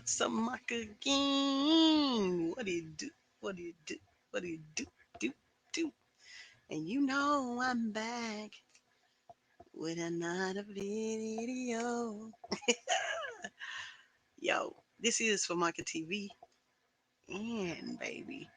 Famaca again. What do you do? What do you do? What do you do? Do, do. And you know I'm back with another video. Yo, this is Famaca TV. And baby,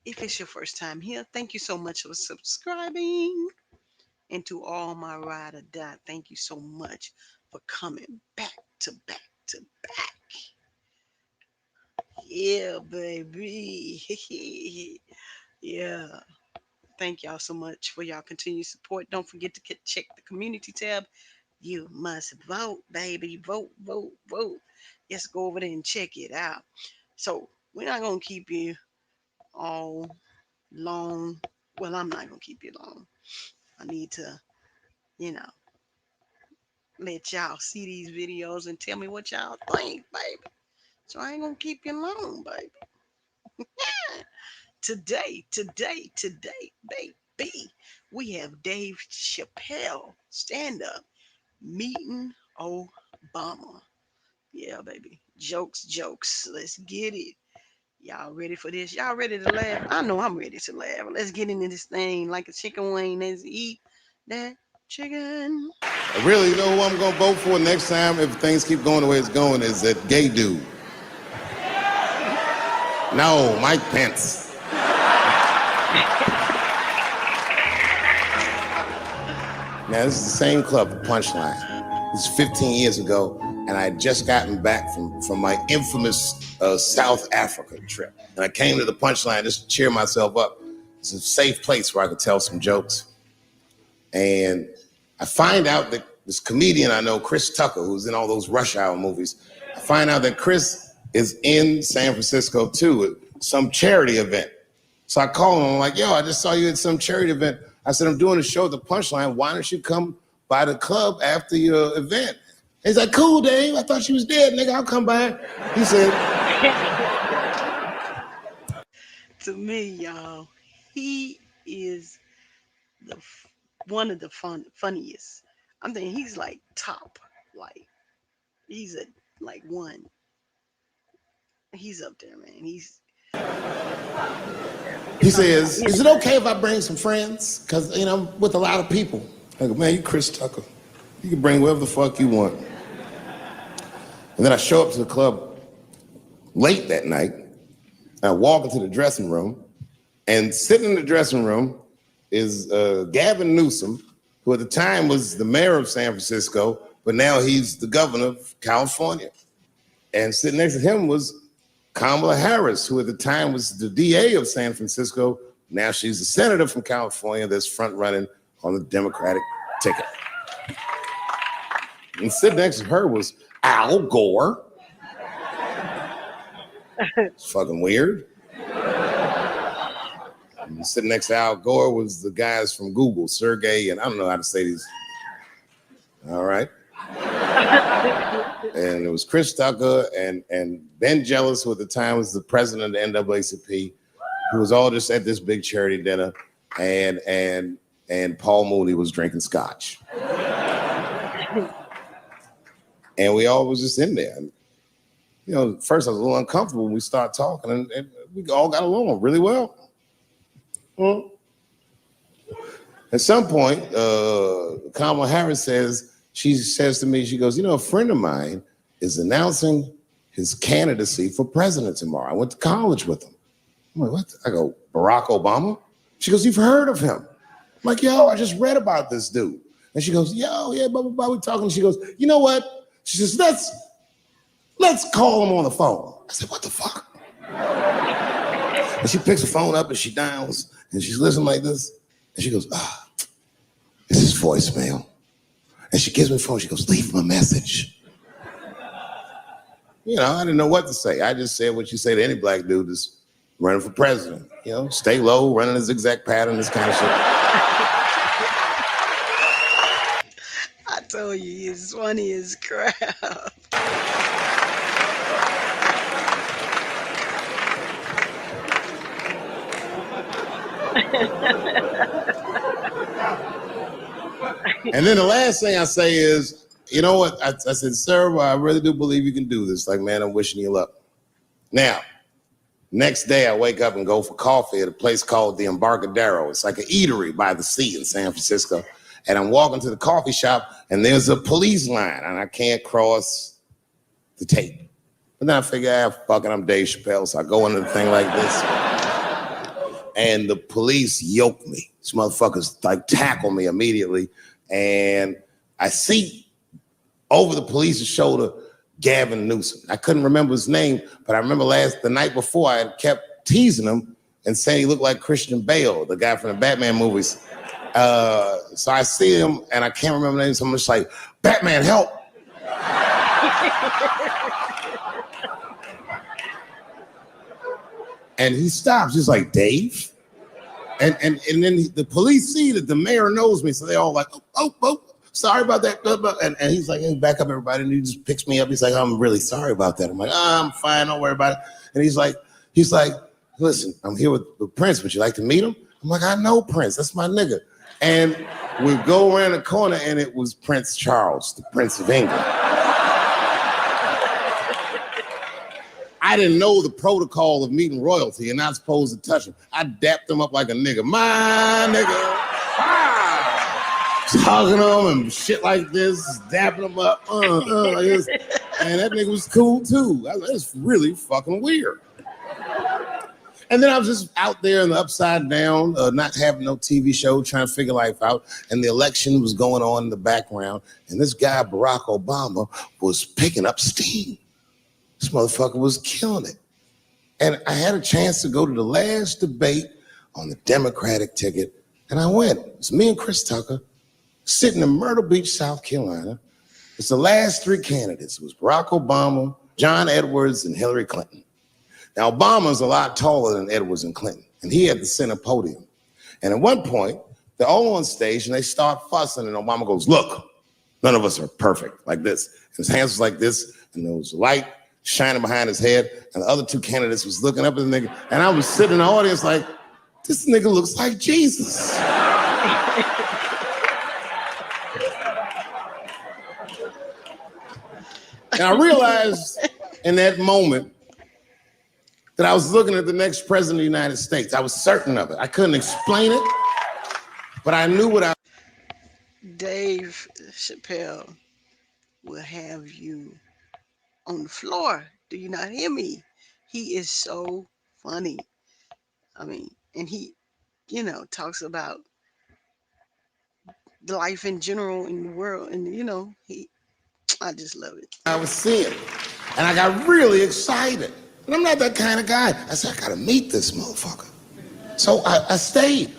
if it's your first time here, thank you so much for subscribing. And to all my ride or die, thank you so much for coming back to back to back. Yeah, baby. Yeah. Thank y'all so much for y'all continued support. Don't forget to check the community tab. You must vote, baby. Vote, vote, vote. Yes, go over there and check it out. So we're not gonna keep you all long. Well, I'm not gonna keep you long. I need to, you know, let y'all see these videos and tell me what y'all think, baby. So I ain't gonna keep you long, baby. Today, baby, we have Dave Chappelle stand up meeting Obama. Yeah, baby. Jokes, jokes. Let's get it. Y'all ready for this? Y'all ready to laugh? I know I'm ready to laugh. Let's get into this thing like a chicken wing. Let's eat that chicken. I really know who I'm gonna vote for next time if things keep going the way it's going is that gay dude. No, Mike Pence. Now, this is the same club, the Punchline. This is 15 years ago, and I had just gotten back from my infamous South Africa trip. And I came to the Punchline just to cheer myself up. It's a safe place where I could tell some jokes. And I find out that this comedian I know, Chris Tucker, who's in all those Rush Hour movies, I find out that Chris is in San Francisco too, at some charity event. So I call him, I'm like, yo, I just saw you at some charity event. I said, I'm doing a show at the Punchline. Why don't you come by the club after your event? He's like, cool, Dave. I thought she was dead, nigga. I'll come by. He said. To me, y'all, he is one of the funniest. I'm thinking he's like top. Like, he's a like one. He's up there, man. He says, is it okay if I bring some friends? Because, you know, I'm with a lot of people. I go, man, you Chris Tucker. You can bring whoever the fuck you want. And then I show up to the club late that night. And I walk into the dressing room. And sitting in the dressing room is Gavin Newsom, who at the time was the mayor of San Francisco, but now he's the governor of California. And sitting next to him was Kamala Harris, who at the time was the DA of San Francisco. Now she's a senator from California that's front running on the Democratic ticket. And sitting next to her was Al Gore. It's fucking weird. And sitting next to Al Gore was the guys from Google, Sergey, and I don't know how to say these. All right. And it was Chris Tucker and Ben Jealous, who at the time was the president of the NAACP, who was all just at this big charity dinner, and Paul Mooney was drinking scotch. And we all was just in there. And, you know, first I was a little uncomfortable when we started talking, and we all got along really well. At some point, Kamala Harris she says to me, she goes, you know, a friend of mine is announcing his candidacy for president tomorrow. I went to college with him. I'm like, what? I go, Barack Obama? She goes, you've heard of him? I'm like, yo, I just read about this dude. And she goes, yo, yeah, blah, blah, blah, we're talking. She goes, you know what? She says, let's call him on the phone. I said, what the fuck? And she picks the phone up and she dials and she's listening like this. And she goes, it's his voicemail. And she gives me the phone. She goes, leave him a message. You know, I didn't know what to say. I just said what you say to any black dude that's running for president. You know, stay low, running a zigzag pattern, this kind of shit. I told you, he's funny as crap. And then the last thing I say is, you know what? I said, sir, well, I really do believe you can do this. Like, man, I'm wishing you luck. Now, next day, I wake up and go for coffee at a place called the Embarcadero. It's like an eatery by the sea in San Francisco. And I'm walking to the coffee shop, and there's a police line, and I can't cross the tape. But then I figure, fuck it, I'm Dave Chappelle, so I go into the thing like this. And the police yoke me. These motherfuckers like tackle me immediately. And I see over the police's shoulder Gavin Newsom. I couldn't remember his name, but I remember the night before I had kept teasing him and saying he looked like Christian Bale, the guy from the Batman movies. So I see him and I can't remember the name, so I'm just like, Batman, help. And he stops. He's like, Dave? And then the police see that the mayor knows me, so they all like, oh, sorry about that. And he's like, hey, back up, everybody. And he just picks me up. He's like, I'm really sorry about that. I'm like, I'm fine, don't worry about it. And he's like, listen, I'm here with Prince. Would you like to meet him? I'm like, I know Prince. That's my nigga. And we go around the corner, and it was Prince Charles, the Prince of England. I didn't know the protocol of meeting royalty. You're not supposed to touch him. I dapped him up like a nigga. My nigga. Ah! Hugging him and shit like this, dapping him up. And that nigga was cool too. That's really fucking weird. And then I was just out there in the upside down, not having no TV show, trying to figure life out. And the election was going on in the background. And this guy, Barack Obama, was picking up steam. This motherfucker was killing it. And I had a chance to go to the last debate on the Democratic ticket, and I went. It's me and Chris Tucker sitting in Myrtle Beach, South Carolina. It's the last three candidates. It was Barack Obama, John Edwards, and Hillary Clinton. Now, Obama's a lot taller than Edwards and Clinton, and he had the center podium. And at one point, they're all on stage, and they start fussing, and Obama goes, look, none of us are perfect, like this. And his hands was like this, and there was light shining behind his head, and the other two candidates was looking up at the nigga, and I was sitting in the audience like, this nigga looks like Jesus. And I realized in that moment that I was looking at the next president of the United States. I was certain of it. I couldn't explain it, but I knew what I... Dave Chappelle will have you on the floor. Do you not hear me? He is so funny. I mean, and he, talks about life in general in the world. And, I just love it. I was seeing. And I got really excited. And I'm not that kind of guy. I said, I gotta meet this motherfucker. So I stayed.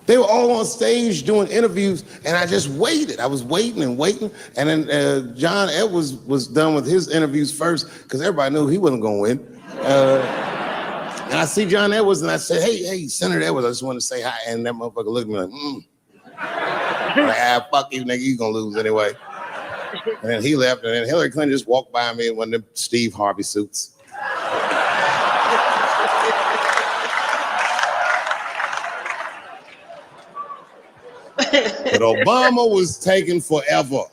They were all on stage doing interviews, and I just waited. I was waiting and waiting. And then John Edwards was done with his interviews first, because everybody knew he wasn't gonna win. And I see John Edwards, and I said, hey, Senator Edwards, I just want to say hi. And that motherfucker looked at me like, like, fuck you, nigga, you gonna lose anyway. And then he left, and then Hillary Clinton just walked by me in one of them Steve Harvey suits. But Obama was taking forever.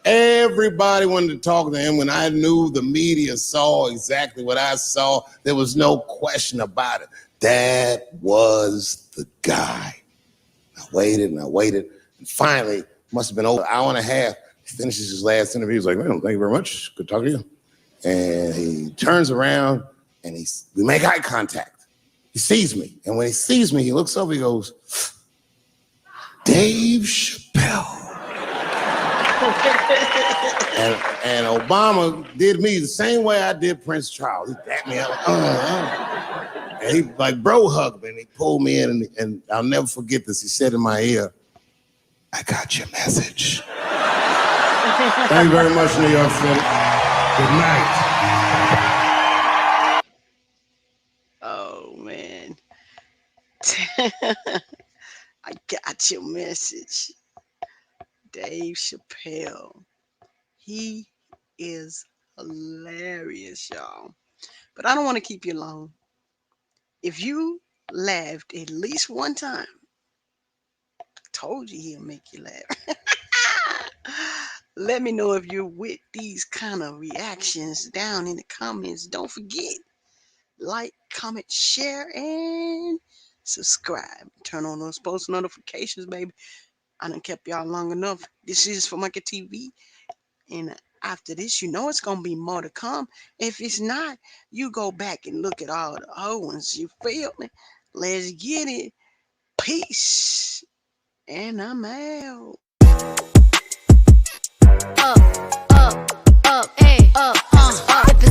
Everybody wanted to talk to him. When I knew the media saw exactly what I saw, there was no question about it. That was the guy. I waited and I waited. And finally, must have been over an hour and a half, he finishes his last interview. He's like, man, thank you very much. Good talking to you. And he turns around and we make eye contact. He sees me. And when he sees me, he looks over, he goes, Dave Chappelle. and Obama did me the same way I did Prince Charles. He tapped me out, and he like bro hugged me, and he pulled me in, and I'll never forget this. He said in my ear, I got your message. Thank you very much, New York City. Good night. Oh, man. I got your message. Dave Chappelle. He is hilarious, y'all. But I don't want to keep you long. If you laughed at least one time, I told you he'll make you laugh. Let me know if you're with these kind of reactions down in the comments. Don't forget, like, comment, share, and subscribe. Turn on those post notifications, baby. I done kept y'all long enough. This is Famaca TV. And after this, you know it's gonna be more to come. If it's not, you go back and look at all the old ones. You feel me? Let's get it. Peace. And I'm out. Up, up, up, hey, up, with the